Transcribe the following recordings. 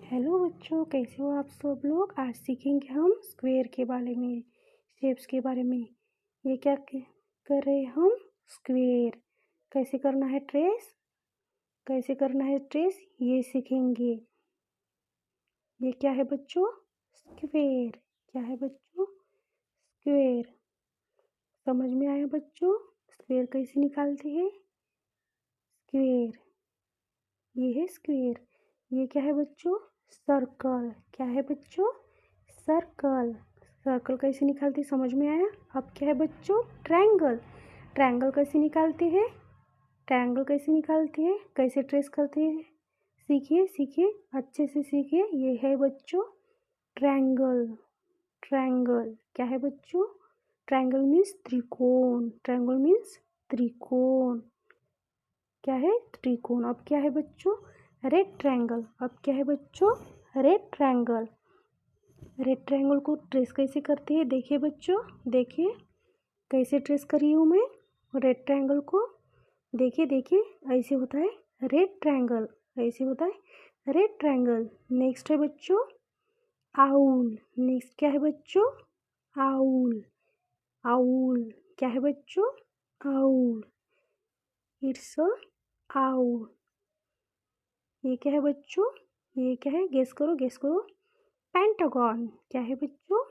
Hello बच्चों, कैसे हो आप सब लोग। आज सीखेंगे हम स्क्वायर के बारे में, शेप्स के बारे में। ये क्या कर रहे हैं हम, स्क्वायर कैसे करना है, ट्रेस कैसे करना है, ट्रेस ये सीखेंगे। ये क्या है बच्चों, स्क्वायर। क्या है बच्चों, स्क्वायर। समझ में आया बच्चों, स्क्वायर कैसे निकालते हैं। स्क्वायर, ये है स्क्वायर। ये क्या है बच्चों, सर्कल। क्या है बच्चों, सर्कल। सर्कल कैसे निकालते समझ में आया। अब क्या है बच्चों, ट्रायंगल। ट्रायंगल कैसे निकालते हैं, ट्रायंगल कैसे निकालते हैं, कैसे ट्रेस करते हैं, सीखिए सीखिए, अच्छे से सीखिए। ये है बच्चों ट्रायंगल। ट्रायंगल क्या है बच्चों, ट्रायंगल मीन्स त्रिकोण। ट्रायंगल मीन्स त्रिकोण। क्या है, त्रिकोण। अब क्या है बच्चों, रेड ट्रायंगल। अब क्या है बच्चों, रेड ट्रायंगल। रेड ट्रायंगल को ट्रेस कैसे करते हैं, देखिए बच्चों, देखिए कैसे ट्रेस करी हूँ मैं रेड ट्रायंगल को। देखिए देखिए, ऐसे होता है रेड ट्रायंगल, ऐसे होता है रेड ट्रायंगल। नेक्स्ट है बच्चों आउल। नेक्स्ट क्या है बच्चों, आउल। आउल क्या है बच्चों, आउल। It's a owl. ये क्या है बच्चों, ये क्या है, गेस करो गेस करो। पेंटागन। क्या है बच्चों,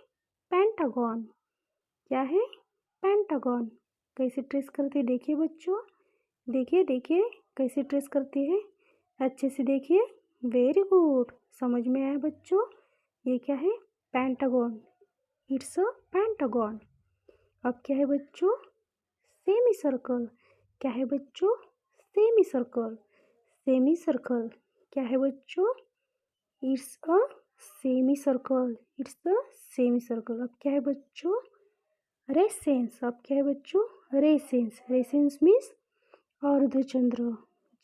पेंटागन। क्या है, पेंटागन। कैसे ट्रेस करते हैं, देखिए बच्चों, देखिए देखिए कैसे ट्रेस करते हैं, अच्छे से देखिए। वेरी गुड, समझ में आया बच्चों। ये क्या है, पेंटागन। It's a pentagon. अब क्या है बच्चों, सेमी सर्कल। क्या है बच्चों, सेमी सर्कल। सेमी सर्कल क्या है बच्चों, it's a semi circle. It's a semi circle. अब क्या है बच्चों, रेसेंस। अब क्या है बच्चों, रेसेंस। रेसेंस मीन्स अर्धचंद्र।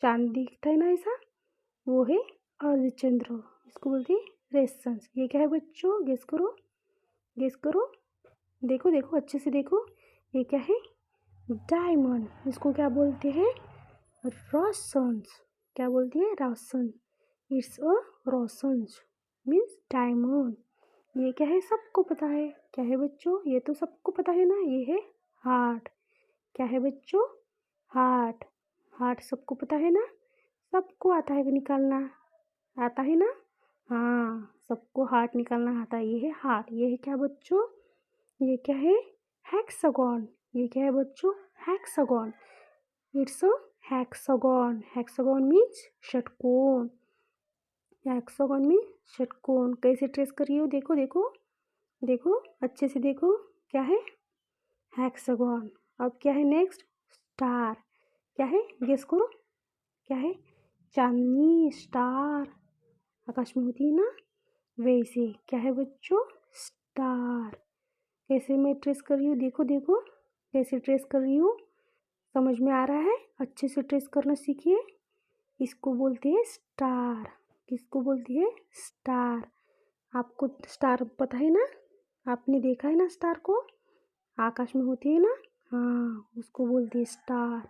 चांद दिखता है ना ऐसा, वो है अर्धचंद्र, इसको बोलते हैं रेसेंस। ये क्या है बच्चों, गेस करो गेस करो। देखो देखो अच्छे से देखो, ये क्या है, डायमंड। इसको क्या बोलते हैं, रोशंस। क्या बोलते हैं, रोशन। It's a rhombus means diamond. ये क्या है, सबको पता है। क्या है बच्चों, ये तो सबको पता है ना, ये है हार्ट। क्या है बच्चों, हार्ट। हार्ट सबको पता है ना, सबको आता है निकालना, आता है ना। हाँ, सबको हार्ट निकालना आता है। ये है हार्ट। ये है क्या बच्चों, ये क्या है, हेक्सागन। ये क्या है बच्चों, hexagon. It's a hexagon. Hexagon means षटकोण। हेक्सागन मीन्स षटकोण। कैसे ट्रेस करिए हो, देखो देखो देखो, अच्छे से देखो। क्या है, हेक्सागन। अब क्या है नेक्स्ट, स्टार। क्या है, गेस करो, क्या है, चांदनी, स्टार आकाश में होती है ना, वैसे। क्या है बच्चों, स्टार। कैसे मैं ट्रेस कर रही हूँ, देखो देखो कैसे ट्रेस कर रही हूँ, समझ में आ रहा है। अच्छे से ट्रेस करना सीखिए। इसको बोलते हैं स्टार। किसको बोलते हैं, स्टार। आपको स्टार पता है ना, आपने देखा है ना स्टार को, आकाश में होती है ना, हाँ, उसको बोलते हैं स्टार।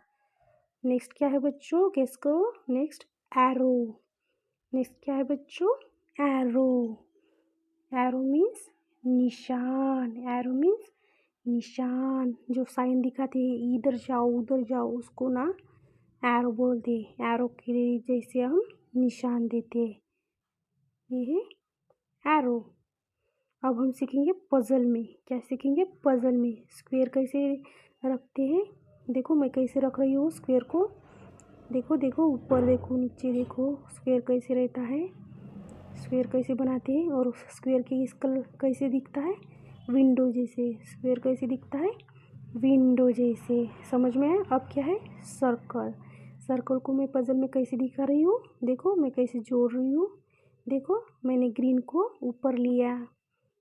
नेक्स्ट क्या है बच्चों, गेस करो। Next arrow. नेक्स्ट क्या है बच्चों, एरो। एरो मीन्स निशान। एरो मीन्स निशान, जो साइन दिखाते हैं इधर जाओ उधर जाओ, उसको ना एरो बोलते हैं। एरो के जैसे हम निशान देते हैं, ये है एरो। अब हम सीखेंगे पजल में। क्या सीखेंगे, पजल में स्क्वायर कैसे रखते हैं। देखो मैं कैसे रख रही हूँ स्क्वायर को, देखो देखो, ऊपर देखो नीचे देखो, स्क्वायर कैसे रहता है, स्क्वायर कैसे बनाते हैं। और स्क्वायर की स्कल कैसे दिखता है, विंडो जैसे। स्क्वायर कैसे दिखता है, विंडो जैसे। समझ में आया। अब क्या है, सर्कल। सर्कल को मैं पजल में कैसे दिखा रही हूँ, देखो मैं कैसे जोड़ रही हूँ। देखो मैंने ग्रीन को ऊपर लिया,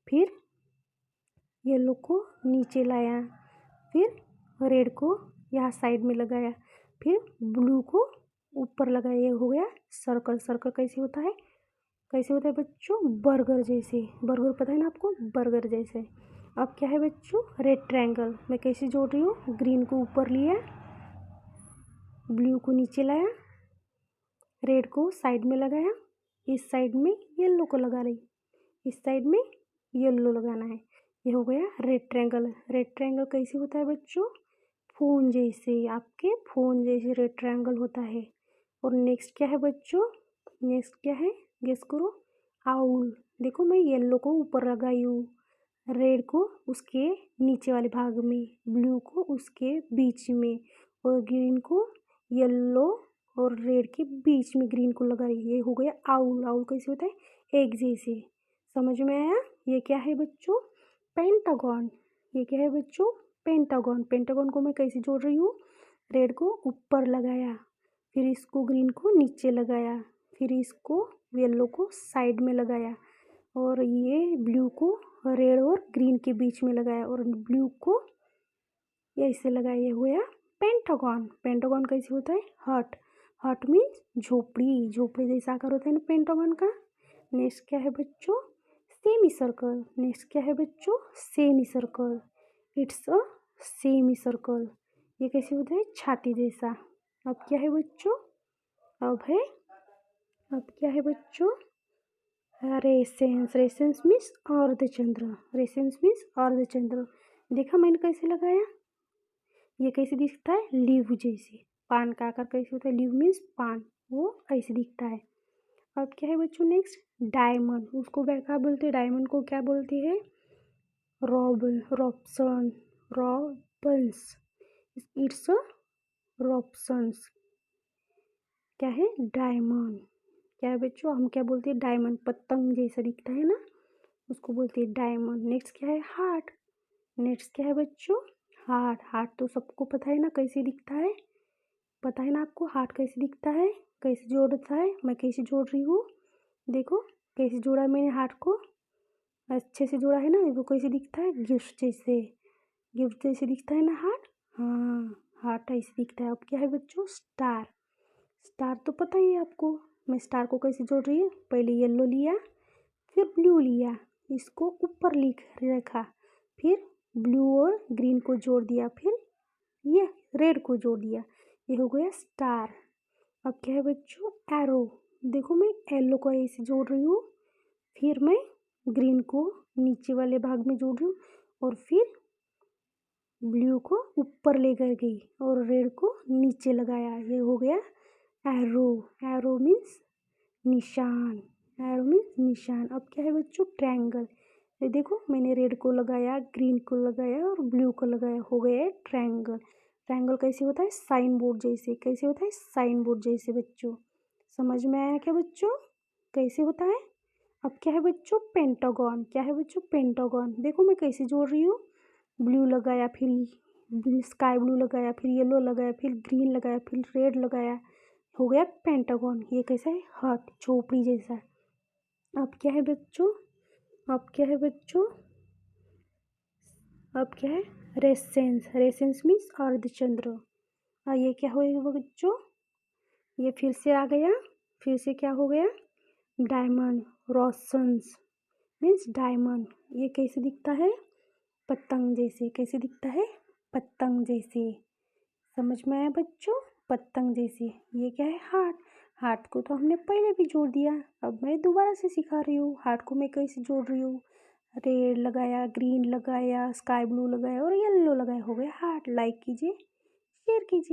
फिर येलो को नीचे लाया, फिर रेड को यहाँ साइड में लगाया, फिर ब्लू को ऊपर लगाया। ये हो गया सर्कल। सर्कल कैसे होता है, कैसे होता है बच्चों, बर्गर जैसे। बर्गर पता है ना आपको, बर्गर जैसे। अब क्या है बच्चों, रेड ट्रायंगल। मैं कैसे जोड़ रही हूँ, ग्रीन को ऊपर लिया, ब्लू को नीचे लाया, रेड को साइड में लगाया, इस साइड में येलो को लगा रही, इस साइड में येलो लगाना है। ये हो गया रेड ट्रायंगल। रेड ट्रायंगल कैसे होता है बच्चों? फोन जैसे, आपके फोन जैसे रेड ट्रायंगल होता है। और नेक्स्ट क्या है बच्चों? नेक्स्ट क्या है? गेस करो। आउल। देखो मैं येलो को ऊपर लगाई हूँ, रेड को उसके नीचे वाले भाग में, ब्लू को उसके बीच में, और ग्रीन को येलो और रेड के बीच में ग्रीन को लगा रही। ये हो गया आउल। आउल कैसे होता है? एक जैसे। समझ में आया? ये क्या है बच्चों? पेंटागन। ये क्या है बच्चों? पेंटागन। पेंटागन को मैं कैसे जोड़ रही हूँ? रेड को ऊपर लगाया, फिर इसको ग्रीन को नीचे लगाया, फिर इसको येलो को साइड में लगाया, और ये ब्लू को रेड और ग्रीन के बीच में लगाया, और ब्लू को ऐसे लगाया। ये हुआ पेंटागन। पेंटागन कैसे होता है? हार्ट। हार्ट मीन्स झोपड़ी। झोपड़ी जैसा आकार होता है ना पेंटागन का। नेक्स्ट क्या है बच्चों? Semi circle. नेक्स्ट क्या है बच्चों? Semi circle. It's a semi circle. ये कैसे होता है? छाती जैसा। अब क्या है बच्चों? अब क्या है बच्चों? रेसेंस। रेसेंस मीन्स अर्धचंद्र। रेसेंस मीन्स अर्धचंद्र। देखा मैंने कैसे लगाया? ये कैसे दिखता है? लीव जैसे। पान का आकार कैसे होता है? लीव मीन्स पान, वो ऐसे दिखता है। अब क्या है बच्चों? Next diamond. उसको क्या बोलते हैं? डायमंड को क्या बोलते हैं? रॉबसन। रॉबन्स। इट्स अ रॉबसन्स। क्या है? डायमंड। क्या है बच्चों? हम क्या बोलते हैं? डायमंड। पतंग जैसा दिखता है ना, उसको बोलते हैं डायमंड। नेक्स्ट क्या है? हार्ट। नेक्स्ट क्या है बच्चों? हार्ट। हार्ट तो सबको पता है ना कैसे दिखता है? पता है ना आपको हार्ट कैसे दिखता है? कैसे जोड़ता है? मैं कैसे जोड़ रही हूँ, देखो कैसे जोड़ा मैंने हार्ट को। अच्छे से जोड़ा है ना। वो कैसे दिखता है? गिफ्ट जैसे। गिफ्ट जैसे दिखता है ना हार्ट। हाँ, हार्ट ऐसे दिखता है। अब क्या है बच्चों? स्टार। स्टार तो पता ही है आपको। मैं स्टार को कैसे जोड़ रही हूँ? पहले येलो लिया, फिर ब्लू लिया, इसको ऊपर लिख रखा, फिर ब्लू और ग्रीन को जोड़ दिया, फिर ये रेड को जोड़ दिया। ये हो गया स्टार। अब क्या है बच्चों? एरो। देखो मैं येलो को ऐसे जोड़ रही हूँ, फिर मैं ग्रीन को नीचे वाले भाग में जोड़ रही हूँ, और फिर ब्लू को ऊपर लेकर गई और रेड को नीचे लगाया। ये हो गया एरो। एरो मीन्स निशान। एरो मीन्स निशान। अब क्या है बच्चों? ट्रायंगल। ये देखो मैंने रेड को लगाया, ग्रीन को लगाया और ब्लू को लगाया, हो गया ट्रायंगल। ट्रायंगल कैसे होता है? साइन बोर्ड जैसे। कैसे होता है? साइन बोर्ड जैसे बच्चों। समझ में आया क्या बच्चों? कैसे होता है? अब क्या है बच्चों? पेंटागन। क्या है बच्चों? पेंटागन। देखो मैं कैसे जोड़ रही हूँ। ब्लू लगाया, फिर स्काई ब्लू लगाया, फिर येलो लगाया, फिर ग्रीन लगाया, फिर रेड लगाया, हो गया पेंटागन। ये कैसा है? हार्ट, झोपड़ी जैसा। अब क्या है बच्चों? अब क्या है बच्चों? अब क्या है? रेसेंस। रेसेंस मीन्स अर्धचंद्र। ये क्या होगा बच्चों? ये फिर से आ गया। फिर से क्या हो गया? डायमंड। Rhombus means diamond. ये कैसे दिखता है? पतंग जैसे। कैसे दिखता है? पतंग जैसे। समझ में आया बच्चों? पतंग जैसे। ये क्या है? हार्ट। हार्ट को तो हमने पहले भी जोड़ दिया, अब मैं दोबारा से सिखा रही हूँ हार्ट को मैं कैसे जोड़ रही हूँ। रेड लगाया, ग्रीन लगाया, स्काई ब्लू लगाया और येलो लगाया, हो गया हार्ट। लाइक कीजिए, शेयर कीजिए।